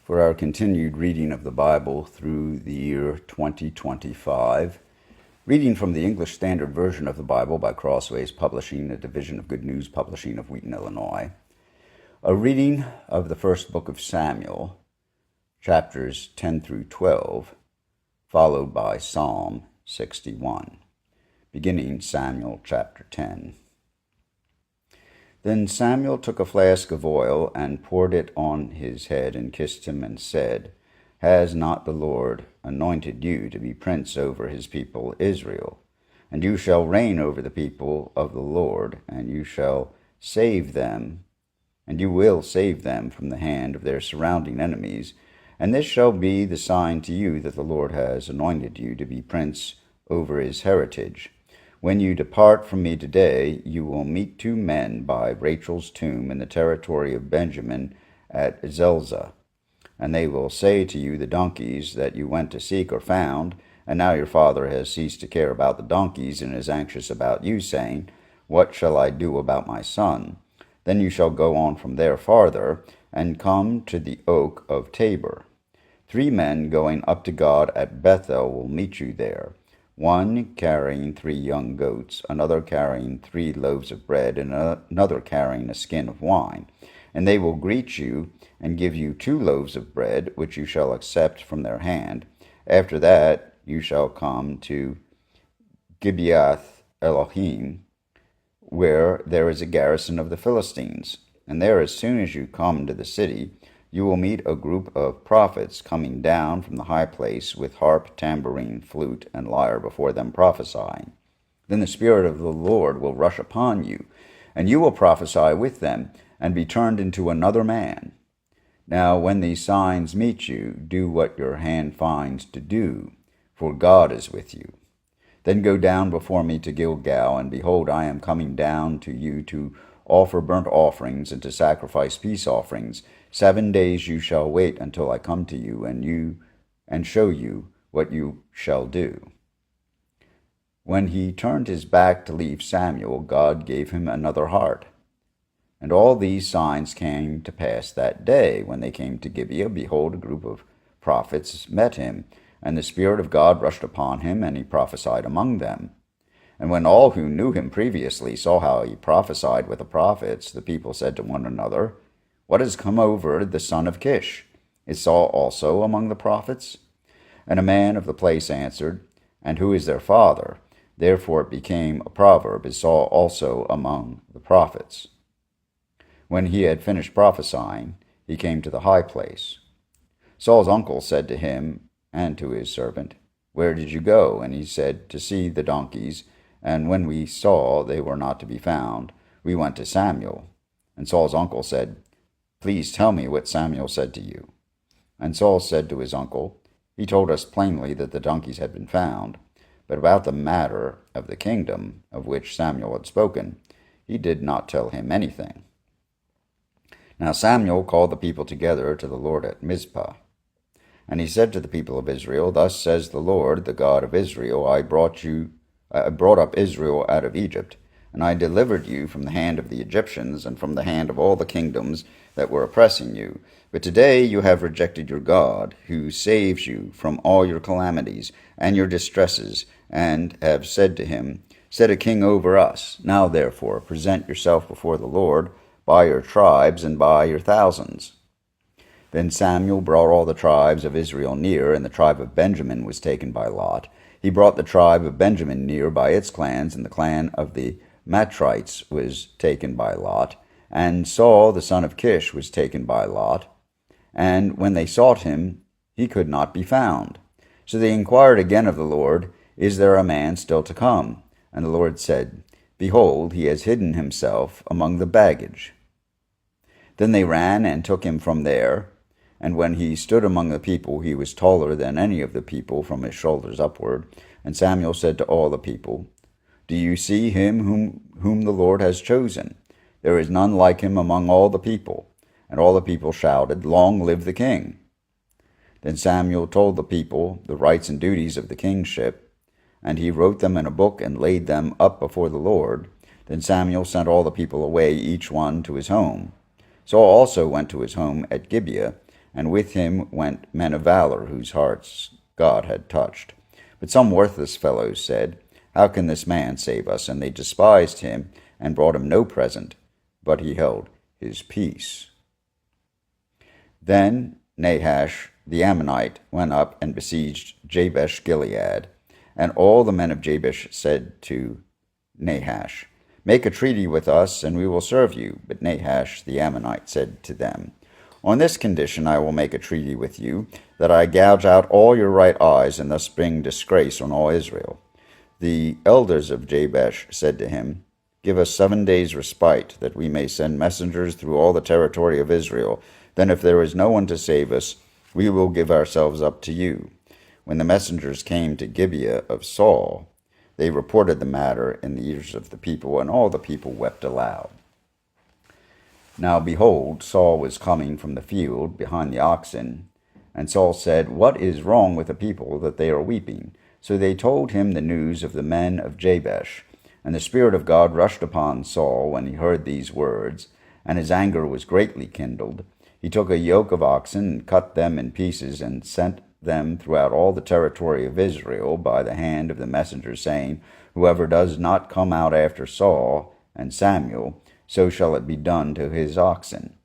for our continued reading of the Bible through the year 2025. Reading from the English Standard Version of the Bible by Crossways Publishing, a division of Good News Publishing of Wheaton, Illinois. A reading of the first book of Samuel, chapters 10 through 12, followed by Psalm 61. Beginning Samuel chapter 10. Then Samuel took a flask of oil and poured it on his head and kissed him and said, Has not the Lord anointed you to be prince over his people Israel? And you shall reign over the people of the Lord, and you shall save them, and you will save them from the hand of their surrounding enemies. And this shall be the sign to you that the Lord has anointed you to be prince over his heritage. When you depart from me today, you will meet 2 men by Rachel's tomb in the territory of Benjamin at Zelzah. And they will say to you, The donkeys that you went to seek are found, and now your father has ceased to care about the donkeys and is anxious about you, saying, What shall I do about my son? Then you shall go on from there farther, and come to the oak of Tabor. 3 men going up to God at Bethel will meet you there, one carrying 3 young goats, another carrying 3 loaves of bread, and another carrying a skin of wine. And they will greet you and give you 2 loaves of bread, which you shall accept from their hand. After that you shall come to Gibeath Elohim, where there is a garrison of the Philistines. And there, as soon as you come to the city, you will meet a group of prophets coming down from the high place with harp, tambourine, flute, and lyre before them prophesying. Then the Spirit of the Lord will rush upon you, and you will prophesy with them, and be turned into another man. Now when these signs meet you, do what your hand finds to do, for God is with you. Then go down before me to Gilgal, and behold, I am coming down to you to offer burnt offerings and to sacrifice peace offerings. 7 days you shall wait until I come to you and show you what you shall do. When he turned his back to leave Samuel, God gave him another heart. And all these signs came to pass that day. When they came to Gibeah, behold, a group of prophets met him, and the Spirit of God rushed upon him, and he prophesied among them. And when all who knew him previously saw how he prophesied with the prophets, the people said to one another, What has come over the son of Kish? Is Saul also among the prophets? And a man of the place answered, And who is their father? Therefore it became a proverb, Is Saul also among the prophets? When he had finished prophesying, he came to the high place. Saul's uncle said to him and to his servant, Where did you go? And he said, To see the donkeys. And when we saw they were not to be found, we went to Samuel. And Saul's uncle said, Please tell me what Samuel said to you. And Saul said to his uncle, He told us plainly that the donkeys had been found, but about the matter of the kingdom of which Samuel had spoken, he did not tell him anything. Now Samuel called the people together to the Lord at Mizpah. And he said to the people of Israel, Thus says the Lord, the God of Israel, I brought up Israel out of Egypt, and I delivered you from the hand of the Egyptians and from the hand of all the kingdoms that were oppressing you. But today you have rejected your God, who saves you from all your calamities and your distresses, and have said to him, Set a king over us. Now therefore present yourself before the Lord by your tribes and by your thousands. Then Samuel brought all the tribes of Israel near, and the tribe of Benjamin was taken by lot. He brought the tribe of Benjamin near by its clans, and the clan of the Matrites was taken by lot. And Saul the son of Kish was taken by lot. And when they sought him, he could not be found. So they inquired again of the Lord, Is there a man still to come? And the Lord said, Behold, he has hidden himself among the baggage. Then they ran and took him from there. And when he stood among the people, he was taller than any of the people from his shoulders upward. And Samuel said to all the people, Do you see him whom the Lord has chosen? There is none like him among all the people. And all the people shouted, Long live the king! Then Samuel told the people the rights and duties of the kingship, and he wrote them in a book and laid them up before the Lord. Then Samuel sent all the people away, each one to his home. Saul also went to his home at Gibeah, and with him went men of valor, whose hearts God had touched. But some worthless fellows said, How can this man save us? And they despised him, and brought him no present, but he held his peace. Then Nahash the Ammonite went up and besieged Jabesh Gilead. And all the men of Jabesh said to Nahash, Make a treaty with us, and we will serve you. But Nahash the Ammonite said to them, On this condition I will make a treaty with you, that I gouge out all your right eyes, and thus bring disgrace on all Israel. The elders of Jabesh said to him, Give us 7 days' respite, that we may send messengers through all the territory of Israel. Then if there is no one to save us, we will give ourselves up to you. When the messengers came to Gibeah of Saul, they reported the matter in the ears of the people, and all the people wept aloud. Now behold, Saul was coming from the field behind the oxen. And Saul said, What is wrong with the people, that they are weeping? So they told him the news of the men of Jabesh. And the Spirit of God rushed upon Saul when he heard these words, and his anger was greatly kindled. He took a yoke of oxen, and cut them in pieces, and sent them throughout all the territory of Israel by the hand of the messenger, saying, Whoever does not come out after Saul and Samuel, so shall it be done to his oxen.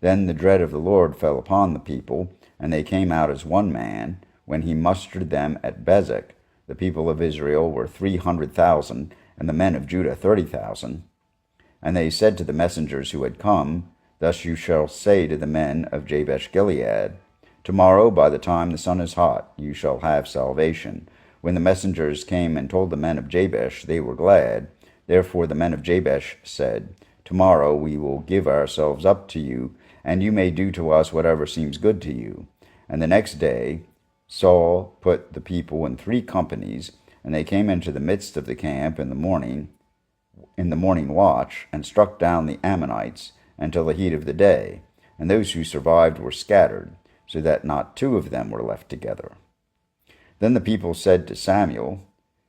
Then the dread of the Lord fell upon the people, and they came out as one man, when he mustered them at Bezek. The people of Israel were 300,000, and the men of Judah 30,000. And they said to the messengers who had come, Thus you shall say to the men of Jabesh Gilead, Tomorrow, by the time the sun is hot, you shall have salvation. When the messengers came and told the men of Jabesh, they were glad. Therefore the men of Jabesh said, Tomorrow we will give ourselves up to you, and you may do to us whatever seems good to you. And the next day Saul put the people in 3 companies, and they came into the midst of the camp in the morning watch, and struck down the Ammonites until the heat of the day. And those who survived were scattered, so that not 2 of them were left together. Then the people said to Samuel,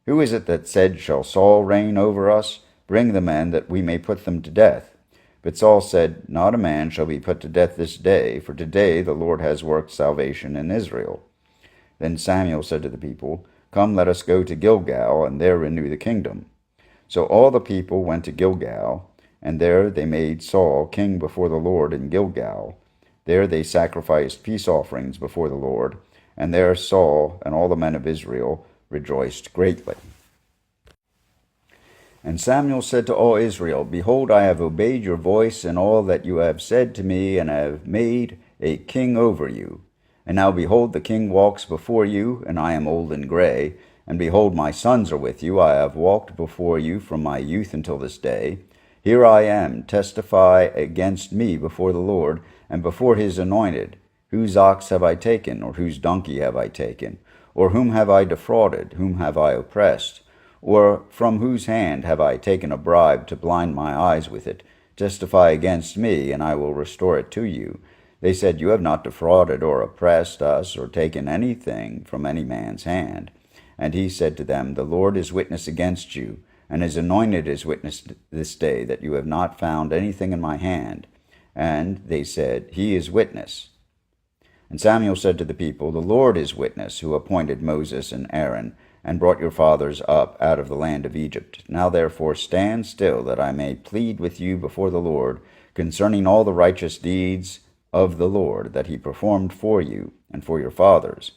Who is it that said, Shall Saul reign over us? Bring the men, that we may put them to death. But Saul said, Not a man shall be put to death this day, for today the Lord has worked salvation in Israel. Then Samuel said to the people, Come, let us go to Gilgal, and there renew the kingdom. So all the people went to Gilgal, and there they made Saul king before the Lord in Gilgal. There they sacrificed peace offerings before the Lord, and there Saul and all the men of Israel rejoiced greatly. And Samuel said to all Israel, Behold, I have obeyed your voice in all that you have said to me, and have made a king over you. And now behold, the king walks before you, and I am old and gray. And behold, my sons are with you. I have walked before you from my youth until this day. Here I am, testify against me before the Lord, and before his anointed. Whose ox have I taken, or whose donkey have I taken? Or whom have I defrauded? Whom have I oppressed? Or from whose hand have I taken a bribe to blind my eyes with it? Testify against me, and I will restore it to you. They said, You have not defrauded or oppressed us, or taken anything from any man's hand. And he said to them, The Lord is witness against you, and his anointed is witness this day, that you have not found anything in my hand. And they said, He is witness. And Samuel said to the people, The Lord is witness, who appointed Moses and Aaron, and brought your fathers up out of the land of Egypt. Now therefore stand still, that I may plead with you before the Lord concerning all the righteous deeds of the Lord that he performed for you and for your fathers.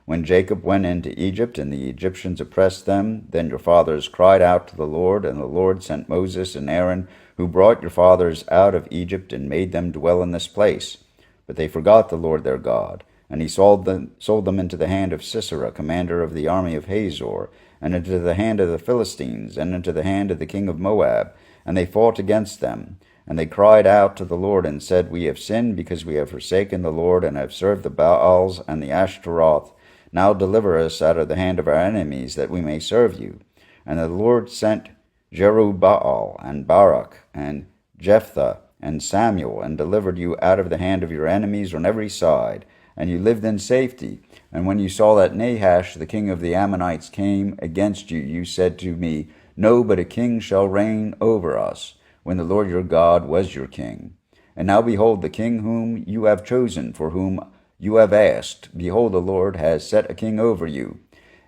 When Jacob went into Egypt, and the Egyptians oppressed them, then your fathers cried out to the Lord, and the Lord sent Moses and Aaron, who brought your fathers out of Egypt, and made them dwell in this place. But they forgot the Lord their God, and he sold them into the hand of Sisera, commander of the army of Hazor, and into the hand of the Philistines, and into the hand of the king of Moab, and they fought against them. And they cried out to the Lord, and said, We have sinned, because we have forsaken the Lord, and have served the Baals and the Ashtaroth. Now deliver us out of the hand of our enemies, that we may serve you. And the Lord sent Jerubbaal, and Barak, and Jephthah, and Samuel, and delivered you out of the hand of your enemies on every side, and you lived in safety. And when you saw that Nahash, the king of the Ammonites, came against you, you said to me, No, but a king shall reign over us, when the Lord your God was your king. And now behold, the king whom you have chosen, for whom you have asked, behold, the Lord has set a king over you.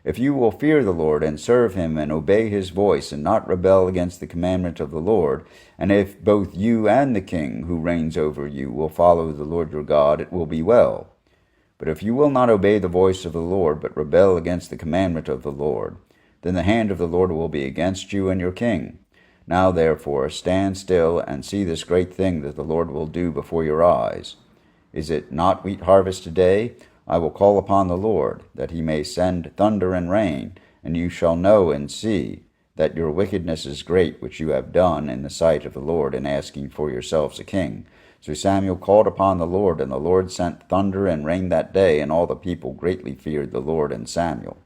If you will fear the Lord and serve him and obey his voice and not rebel against the commandment of the Lord, and if both you and the king who reigns over you will follow the Lord your God, it will be well. But if you will not obey the voice of the Lord, but rebel against the commandment of the Lord, then the hand of the Lord will be against you and your king. Now therefore stand still and see this great thing that the Lord will do before your eyes. Is it not wheat harvest today? I will call upon the Lord, that he may send thunder and rain, and you shall know and see that your wickedness is great, which you have done in the sight of the Lord in asking for yourselves a king. So Samuel called upon the Lord, and the Lord sent thunder and rain that day, and all the people greatly feared the Lord and Samuel.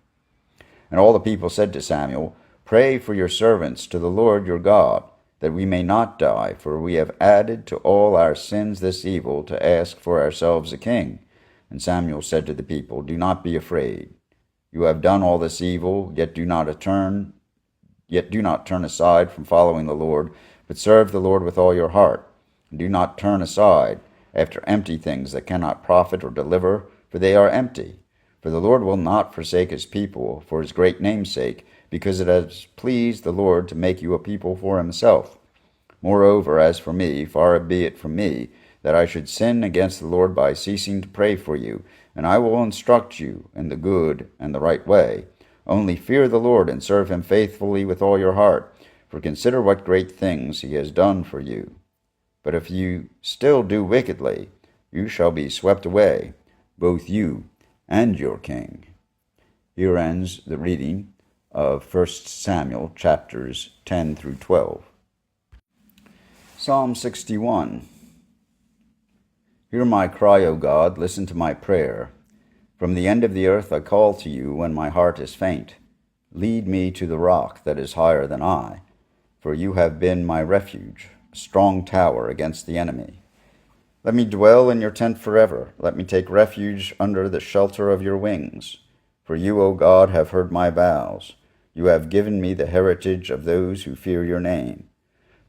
And all the people said to Samuel, Pray for your servants to the Lord your God, that we may not die, for we have added to all our sins this evil to ask for ourselves a king. And Samuel said to the people, Do not be afraid. You have done all this evil, yet do not turn aside from following the Lord, but serve the Lord with all your heart. And do not turn aside after empty things that cannot profit or deliver, for they are empty. For the Lord will not forsake his people for his great name's sake, because it has pleased the Lord to make you a people for himself. Moreover, as for me, far be it from me that I should sin against the Lord by ceasing to pray for you, and I will instruct you in the good and the right way. Only fear the Lord and serve him faithfully with all your heart, for consider what great things he has done for you. But if you still do wickedly, you shall be swept away, both you and your king. Here ends the reading of 1 Samuel chapters 10 through 12. Psalm 61. Hear my cry, O God, listen to my prayer. From the end of the earth I call to you when my heart is faint. Lead me to the rock that is higher than I, for you have been my refuge, a strong tower against the enemy. Let me dwell in your tent forever. Let me take refuge under the shelter of your wings. For you, O God, have heard my vows. You have given me the heritage of those who fear your name.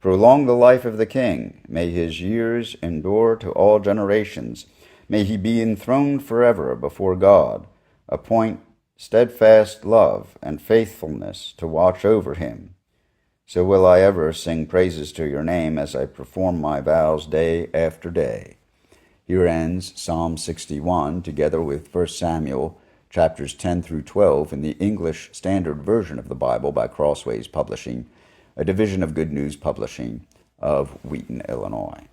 Prolong the life of the king. May his years endure to all generations. May he be enthroned forever before God. Appoint steadfast love and faithfulness to watch over him. So will I ever sing praises to your name as I perform my vows day after day. Here ends Psalm 61, together with 1 Samuel chapters 10 through 12 in the English Standard Version of the Bible by Crossways Publishing, a division of Good News Publishing of Wheaton, Illinois.